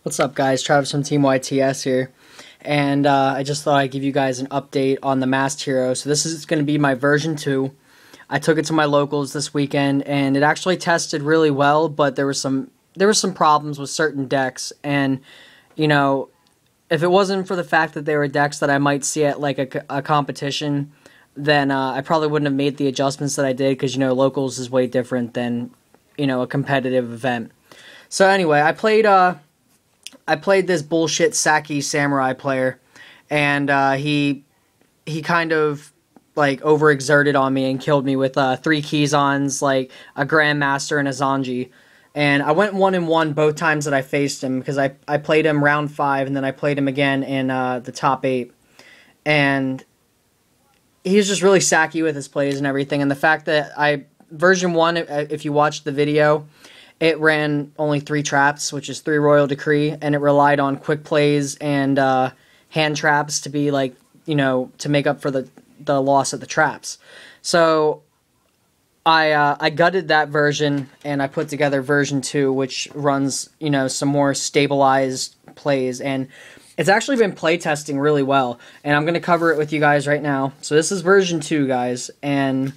What's up, guys? Travis from Teamyts here, and I just thought I'd give you guys an update on the Masked Hero. So this is going to be my version 2. I took it to my locals this weekend, and it actually tested really well, but there were some problems with certain decks, and you know, if it wasn't for the fact that they were decks that I might see at like a competition, then I probably wouldn't have made the adjustments that I did, because locals is way different than a competitive event. So anyway, I played this bullshit Saki samurai player, and he kind of like overexerted on me and killed me with 3 Kizons, like a Grandmaster and a Zanji. And I went 1-1 both times that I faced him, because I played him round 5, and then I played him again in the top 8. And he was just really sacky with his plays and everything. And the fact that version 1, if you watched the video, it ran only 3 traps, which is 3 Royal Decree, and it relied on quick plays and hand traps to be like, to make up for the loss of the traps. So I gutted that version, and I put together version 2, which runs, some more stabilized plays, and it's actually been playtesting really well, and I'm going to cover it with you guys right now. So this is version 2, guys, and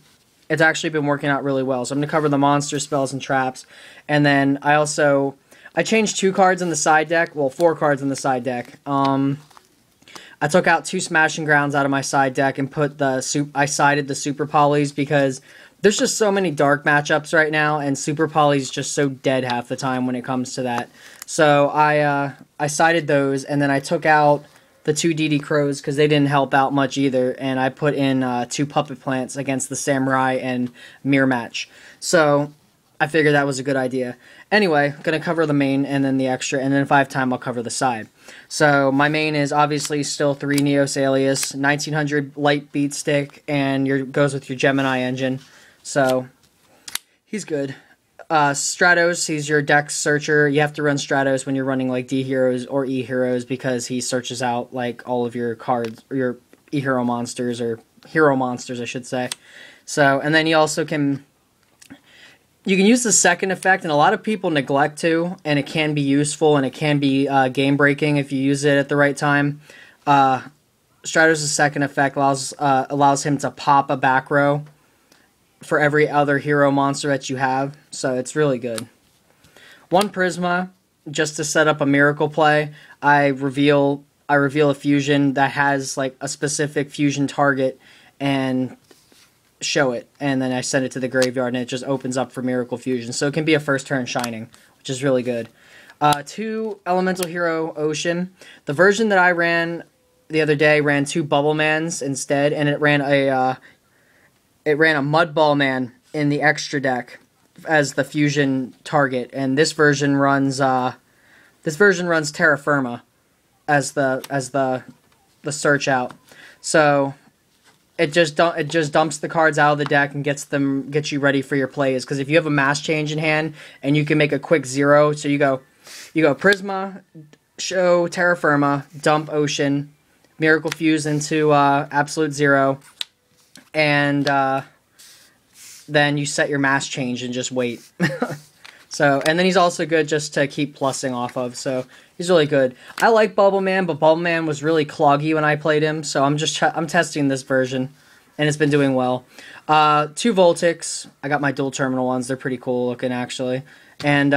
it's actually been working out really well. So I'm going to cover the monster spells and traps. And then I changed 2 cards in the side deck. Well, 4 cards in the side deck. I took out 2 Smashing Grounds out of my side deck and I sided the Super Polys, because there's just so many dark matchups right now, and Super Poly's just so dead half the time when it comes to that. So I sided those, and then I took out the 2 DD Crows, because they didn't help out much either, and I put in 2 Puppet Plants against the Samurai and Mirror Match. So I figured that was a good idea. Anyway, going to cover the main and then the extra, and then if I have time, I'll cover the side. So my main is obviously still 3 Neos Alias, 1900 Light Beat Stick, and goes with your Gemini engine. So he's good. Stratos, he's your deck searcher. You have to run Stratos when you're running like D heroes or E heroes, because he searches out like all of your cards, or your E hero monsters, or hero monsters I should say. So, and then you also can use the second effect, and a lot of people neglect to, and it can be useful, and it can be game breaking if you use it at the right time. Stratos' second effect allows him to pop a back row for every other hero monster that you have, so it's really good. 1 Prisma, just to set up a miracle play. I reveal a fusion that has like a specific fusion target and show it, and then I send it to the graveyard, and it just opens up for miracle fusion, so it can be a first turn shining, which is really good. 2 Elemental Hero Ocean. The version that I ran the other day ran 2 Bubble Mans instead, and it ran a Mud Ball Man in the extra deck as the fusion target, and this version runs Terra Firma as the search out. So it just dumps the cards out of the deck and gets you ready for your plays. Because if you have a mass change in hand and you can make a quick 0, so you go Prisma, show Terra Firma, dump Ocean, Miracle Fuse into Absolute 0. And then you set your mass change and just wait. So, and then he's also good just to keep plussing off of. So he's really good. I like Bubble Man, but Bubble Man was really cloggy when I played him. So I'm testing this version, and it's been doing well. 2 Voltics. I got my dual terminal ones. They're pretty cool looking actually. And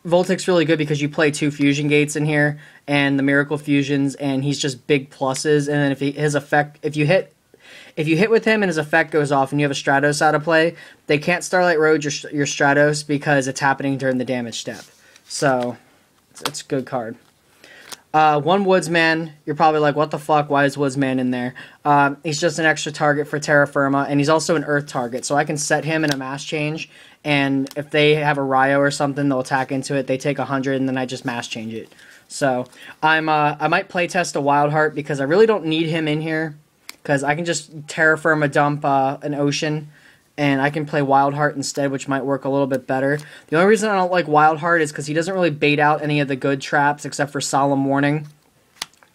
Voltic's really good because you play 2 fusion gates in here and the miracle fusions, and he's just big pluses. And then if you hit with him and his effect goes off and you have a Stratos out of play, they can't Starlight Road your Stratos, because it's happening during the damage step. So it's a good card. 1 Woodsman. You're probably like, what the fuck? Why is Woodsman in there? He's just an extra target for Terra Firma, and he's also an Earth target. So I can set him in a mass change, and if they have a Ryo or something, they'll attack into it. They take 100, and then I just mass change it. So I might playtest a Wild Heart, because I really don't need him in here, because I can just Terra Firma dump an Ocean, and I can play Wild Heart instead, which might work a little bit better. The only reason I don't like Wild Heart is because he doesn't really bait out any of the good traps except for Solemn Warning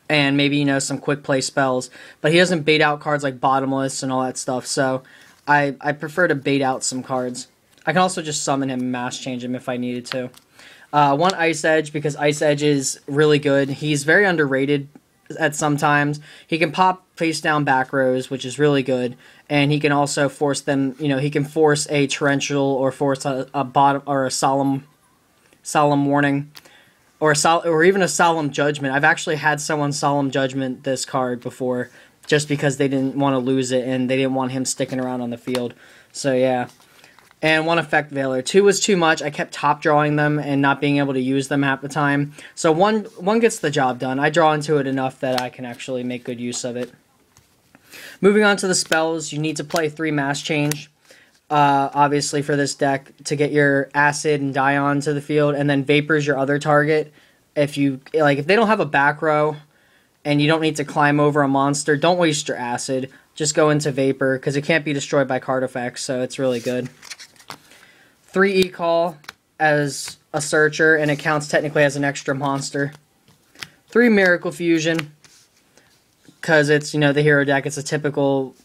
and maybe, some quick play spells. But he doesn't bait out cards like Bottomless and all that stuff, so I prefer to bait out some cards. I can also just summon him and mass change him if I needed to. One Ice Edge, because Ice Edge is really good. He's very underrated at some times. He can pop face down back rows, which is really good. And he can also force them, you know, he can force a torrential or force a bottom or a solemn warning. Or even a solemn judgment. I've actually had someone solemn judgment this card before, just because they didn't want to lose it and they didn't want him sticking around on the field. So yeah. And one Effect Veiler. 2 was too much. I kept top drawing them and not being able to use them half the time. So one gets the job done. I draw into it enough that I can actually make good use of it. Moving on to the spells, you need to play 3 Mass Change. Obviously for this deck, to get your Acid and Dion to the field, and then Vapor's your other target. If they don't have a back row and you don't need to climb over a monster, don't waste your Acid. Just go into Vapor, because it can't be destroyed by card effects, so it's really good. 3 E-Call as a Searcher, and it counts technically as an extra monster. 3 Miracle Fusion, because it's, you know, the hero deck. It's a typical,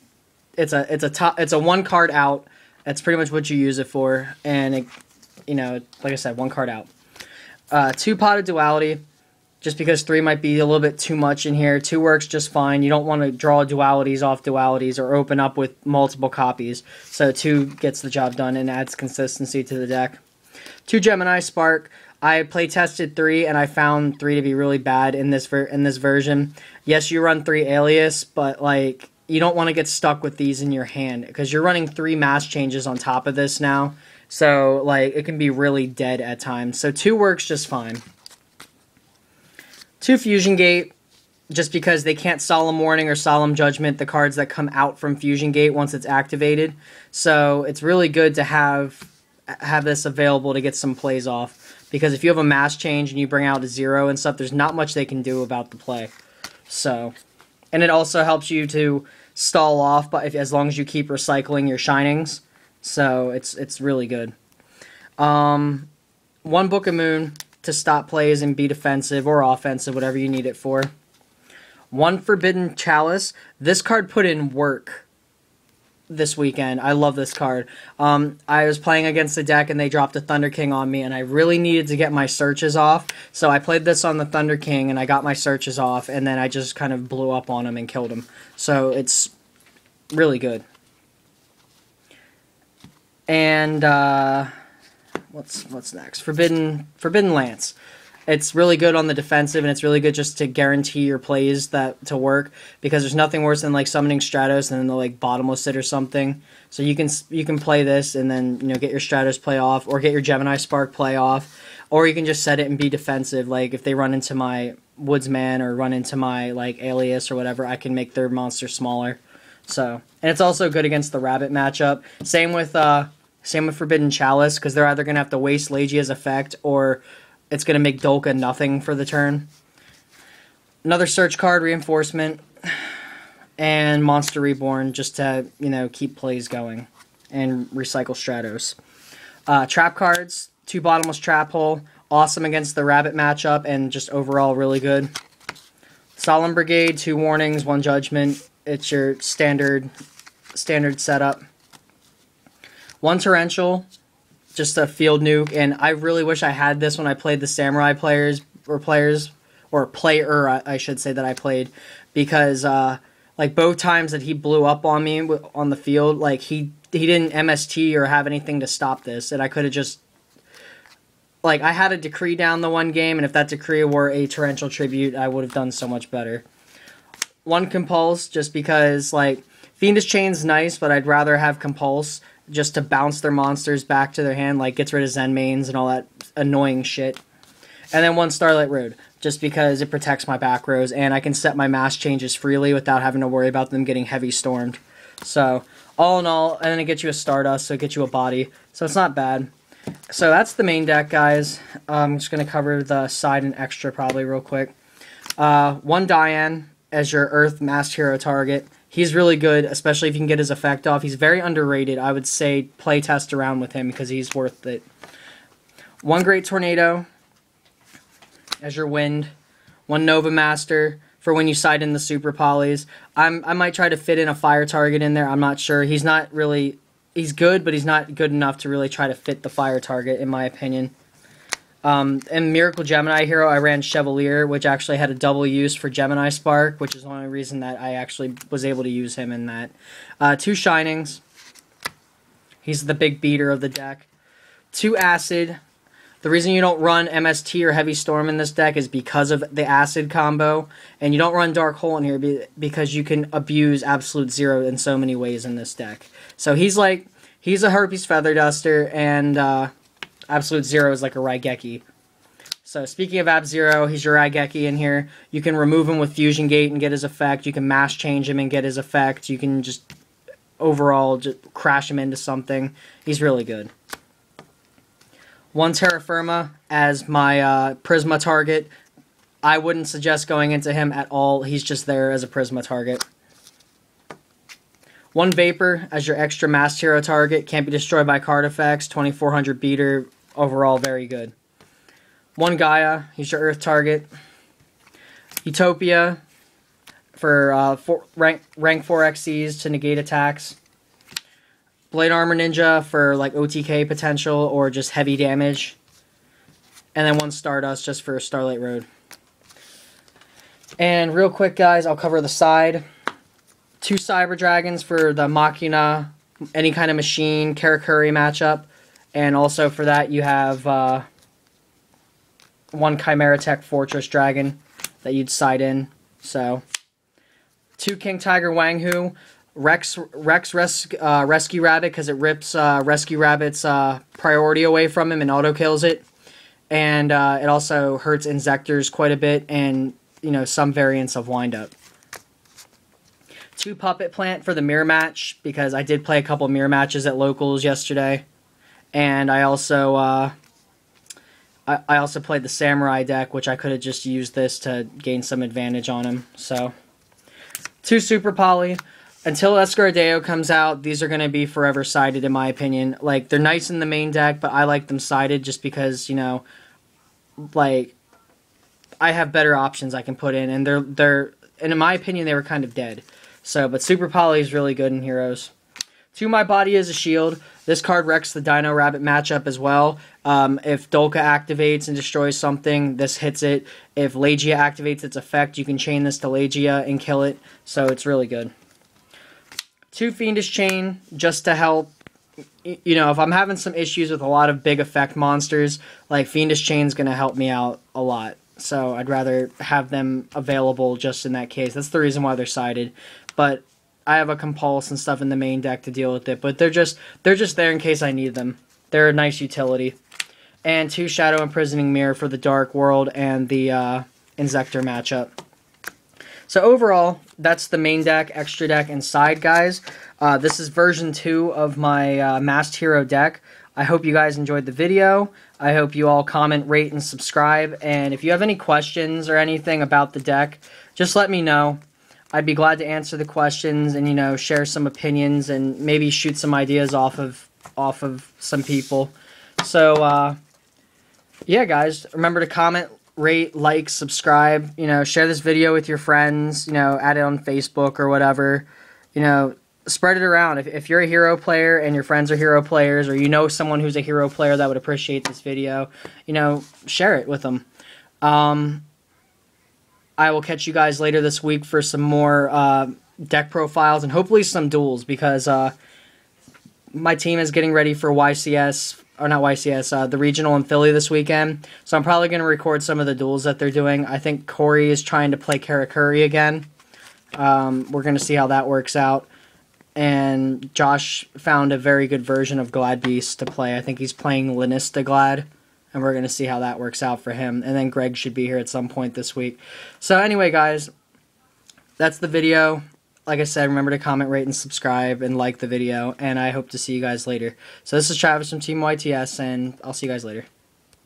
it's a 1 card out. That's pretty much what you use it for, and it, you know, like I said, 1 card out. 2 Potted Duality, just because 3 might be a little bit too much in here. 2 works just fine. You don't want to draw dualities off dualities or open up with multiple copies. So 2 gets the job done and adds consistency to the deck. 2 Gemini Spark. I play tested 3 and I found 3 to be really bad in this version. Yes, you run 3 Alias, but like you don't want to get stuck with these in your hand because you're running 3 mass changes on top of this now. So like it can be really dead at times. So 2 works just fine. 2 Fusion Gate, just because they can't Solemn Warning or Solemn Judgment the cards that come out from Fusion Gate once it's activated. So it's really good to have this available to get some plays off. Because if you have a mass change and you bring out a 0 and stuff, there's not much they can do about the play. So, and it also helps you to stall off, but as long as you keep recycling your Shinings. So it's really good. 1 Book of Moon to stop plays and be defensive or offensive, whatever you need it for. 1 Forbidden Chalice. This card put in work this weekend. I love this card. I was playing against the deck and they dropped a Thunder King on me and I really needed to get my searches off. So I played this on the Thunder King and I got my searches off and then I just kind of blew up on him and killed him. So it's really good. And what's next? Forbidden Lance. It's really good on the defensive, and it's really good just to guarantee your plays to work, because there's nothing worse than like summoning Stratos and then they'll like bottomless it or something. So you can play this and then, you know, get your Stratos play off or get your Gemini Spark play off, or you can just set it and be defensive. Like if they run into my Woodsman or run into my like Alias or whatever, I can make their monster smaller. So, and it's also good against the Rabbit matchup. Same with Forbidden Chalice, because they're either going to have to waste Legia's effect or it's going to make Dolka nothing for the turn. Another search card, Reinforcement, and Monster Reborn, just to, you know, keep plays going and recycle Stratos. Trap cards, 2 Bottomless Trap Hole, awesome against the Rabbit matchup and just overall really good. Solemn Brigade, 2 Warnings, 1 Judgment. It's your standard setup. 1 Torrential, just a field nuke, and I really wish I had this when I played the Samurai player, I should say, that I played, because like both times that he blew up on me on the field, like he didn't MST or have anything to stop this, and I could have just, like, I had a Decree down the one game, and if that Decree were a Torrential Tribute, I would have done so much better. 1 Compulse, just because, like, Fiendish Chain's nice, but I'd rather have Compulse just to bounce their monsters back to their hand, like gets rid of Zen mains and all that annoying shit. And then 1 Starlight Road, just because it protects my back rows, and I can set my mass changes freely without having to worry about them getting heavy stormed. So, all in all, and then it gets you a Stardust, so it gets you a body. So it's not bad. So that's the main deck, guys. I'm just going to cover the side and extra probably real quick. 1 Diane as your Earth Masked Hero target. He's really good, especially if you can get his effect off. He's very underrated. I would say play test around with him because he's worth it. 1 Great Tornado as your Wind. 1 Nova Master for when you side in the Super Polys. I might try to fit in a fire target in there. I'm not sure. He's not really he's good, but he's not good enough to really try to fit the fire target, in my opinion. In Miracle Gemini Hero, I ran Chevalier, which actually had a double use for Gemini Spark, which is the only reason that I actually was able to use him in that. 2 Shinings. He's the big beater of the deck. 2 Acid. The reason you don't run MST or Heavy Storm in this deck is because of the Acid combo. And you don't run Dark Hole in here because you can abuse Absolute Zero in so many ways in this deck. So he's a Herpes Feather Duster, and Absolute Zero is like a Raigeki. So speaking of Ab-Zero, he's your Raigeki in here. You can remove him with Fusion Gate and get his effect. You can mass change him and get his effect. You can just overall just crash him into something. He's really good. 1 Terra Firma as my Prisma target. I wouldn't suggest going into him at all. He's just there as a Prisma target. 1 Vapor as your extra Masked Hero target. Can't be destroyed by card effects. 2400 beater. Overall, very good. 1 Gaia. He's your Earth target. Utopia for rank 4 XCs to negate attacks. Blade Armor Ninja for like OTK potential or just heavy damage. And then 1 Stardust just for Starlight Road. And real quick, guys, I'll cover the side. 2 Cyber Dragons for the Machina, any kind of machine, Karakuri matchup. And also for that, you have 1 Chimera Tech Fortress Dragon that you'd side in. So, 2 King Tiger Wanghu, Rex Rescue Rabbit, because it rips Rescue Rabbit's priority away from him and auto-kills it. And it also hurts Insectors quite a bit, and, you know, some variants of Wind-Up. 2 Puppet Plant for the mirror match, because I did play a couple mirror matches at locals yesterday. And I also I also played the Samurai deck, which I could have just used this to gain some advantage on him. So, 2 Super Poly. Until Escardeo comes out, these are going to be forever sided, in my opinion. Like, they're nice in the main deck, but I like them sided just because, you know, like, I have better options I can put in, and and in my opinion, they were kind of dead. So, but Super Poly is really good in Heroes. 2 My Body is a Shield. This card wrecks the Dino Rabbit matchup as well. If Dolka activates and destroys something, this hits it. If Legia activates its effect, you can chain this to Legia and kill it. So it's really good. 2 Fiendish Chain, just to help. You know, if I'm having some issues with a lot of big effect monsters, like Fiendish Chain's going to help me out a lot. So I'd rather have them available just in that case. That's the reason why they're sided. But I have a Compulse and stuff in the main deck to deal with it, but they're just there in case I need them. They're a nice utility. And 2 Shadow Imprisoning Mirror for the Dark World and the Insector matchup. So overall, that's the main deck, extra deck, and side, guys. This is version 2 of my Masked Hero deck. I hope you guys enjoyed the video. I hope you all comment, rate, and subscribe. And if you have any questions or anything about the deck, just let me know. I'd be glad to answer the questions and, you know, share some opinions and maybe shoot some ideas off of some people. So, yeah, guys, remember to comment, rate, like, subscribe, you know, share this video with your friends, you know, add it on Facebook or whatever, you know, spread it around. If you're a hero player and your friends are hero players, or you know someone who's a hero player that would appreciate this video, you know, share it with them. I will catch you guys later this week for some more deck profiles and hopefully some duels, because my team is getting ready for YCS, or not YCS, the regional in Philly this weekend. So I'm probably going to record some of the duels that they're doing. I think Corey is trying to play Karakuri again. We're going to see how that works out. And Josh found a very good version of Glad Beast to play. I think he's playing Lanista Glad. And we're going to see how that works out for him. And then Greg should be here at some point this week. So anyway, guys, that's the video. Like I said, remember to comment, rate, and subscribe, and like the video. And I hope to see you guys later. So this is Travis from Team YTS, and I'll see you guys later.